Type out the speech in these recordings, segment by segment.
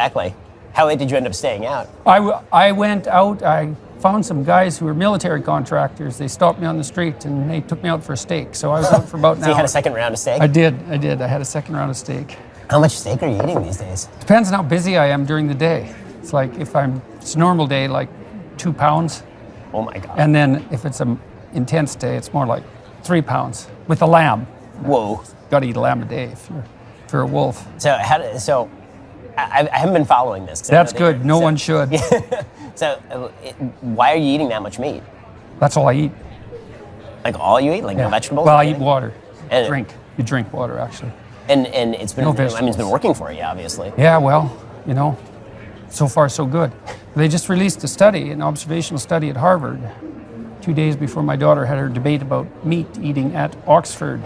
exactly. How late did you end up staying out? I went out, I found some guys who were military contractors. They stopped me on the street and they took me out for a steak. So I was out for about an So you had hour. a second round of steak? I did. I had a second round of steak. How much steak are you eating these days? Depends on how busy I am during the day. It's like it's a normal day, like 2 pounds. Oh my God. And then if it's an intense day, it's more like 3 pounds with a lamb. Whoa. Got to eat a lamb a day if you're a wolf. So I haven't been following this. That's good. No one should. So why are you eating that much meat? That's all I eat. Like all you eat? Like no vegetables? Well, or I eat anything? water. And- You drink water, actually. And it's been, No I mean, it's been vegetables. working for you, obviously. Yeah, well, so far so good. They just released a study, an observational study at Harvard, 2 days before my daughter had her debate about meat eating at Oxford.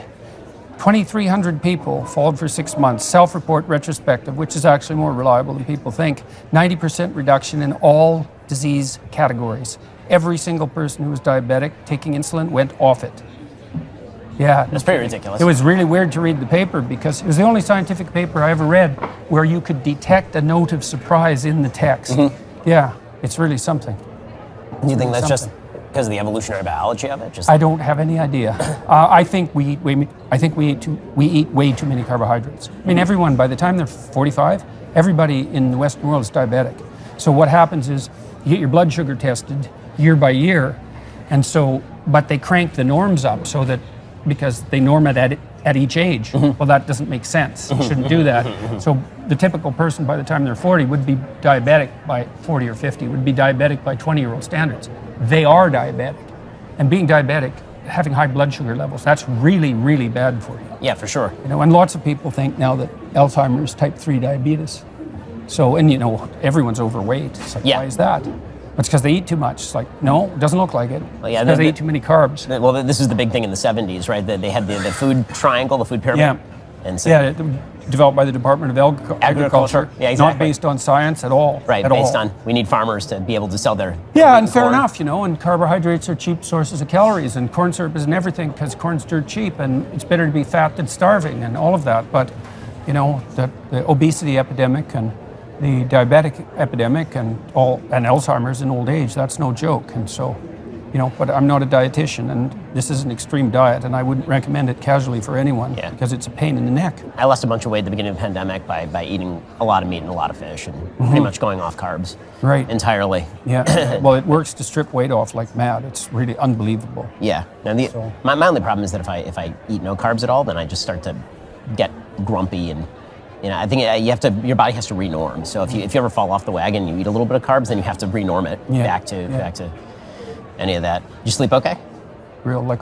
2,300 people followed for 6 months, self-report retrospective, which is actually more reliable than people think. 90% reduction in all disease categories. Every single person who was diabetic taking insulin went off it. Yeah. That's pretty ridiculous. It was really weird to read the paper because it was the only scientific paper I ever read where you could detect a note of surprise in the text. Yeah, it's really something. Do you think that's just because of the evolutionary biology of it? Just I don't have any idea. I think we eat way too many carbohydrates. I mean, everyone by the time they're 45, everybody in the Western world is diabetic. So what happens is you get your blood sugar tested year by year, and so but they crank the norms up so that because they norm it at each age. Well, that doesn't make sense. You shouldn't do that. So the typical person by the time they're 40 would be diabetic by 40 or 50, would be diabetic by 20-year-old standards. They are diabetic. And being diabetic, having high blood sugar levels, that's really, really bad for you. yeah, for sure. And lots of people think now that Alzheimer's is type 3 diabetes. So, and everyone's overweight. It's like, Yeah. why is that? It's because they eat too much. It's like, no, it doesn't look like it. Well, yeah, because they eat too many carbs. Well, this is the big thing in the 70s, right? They had the food triangle, the food pyramid. Yeah. And so, Yeah, developed by the Department of Agriculture. Yeah, Not exactly. based on science at all. right, at based all. on we need farmers to be able to sell their Yeah, and fair corn. enough, and carbohydrates are cheap sources of calories, and corn syrup isn't everything because corn's dirt cheap, and it's better to be fat than starving, and all of that. But, the obesity epidemic and the diabetic epidemic and Alzheimer's in old age, that's no joke. And so, but I'm not a dietitian, and this is an extreme diet, and I wouldn't recommend it casually for anyone Yeah. because it's a pain in the neck. I lost a bunch of weight at the beginning of the pandemic by eating a lot of meat and a lot of fish and pretty much going off carbs Right. entirely. Yeah. Well, it works to strip weight off like mad. It's really unbelievable. Yeah. Now my only problem is that if I eat no carbs at all, then I just start to get grumpy and I think your body has to renorm. So if you ever fall off the wagon, you eat a little bit of carbs, then you have to renorm it back to any of that. You sleep okay? Real like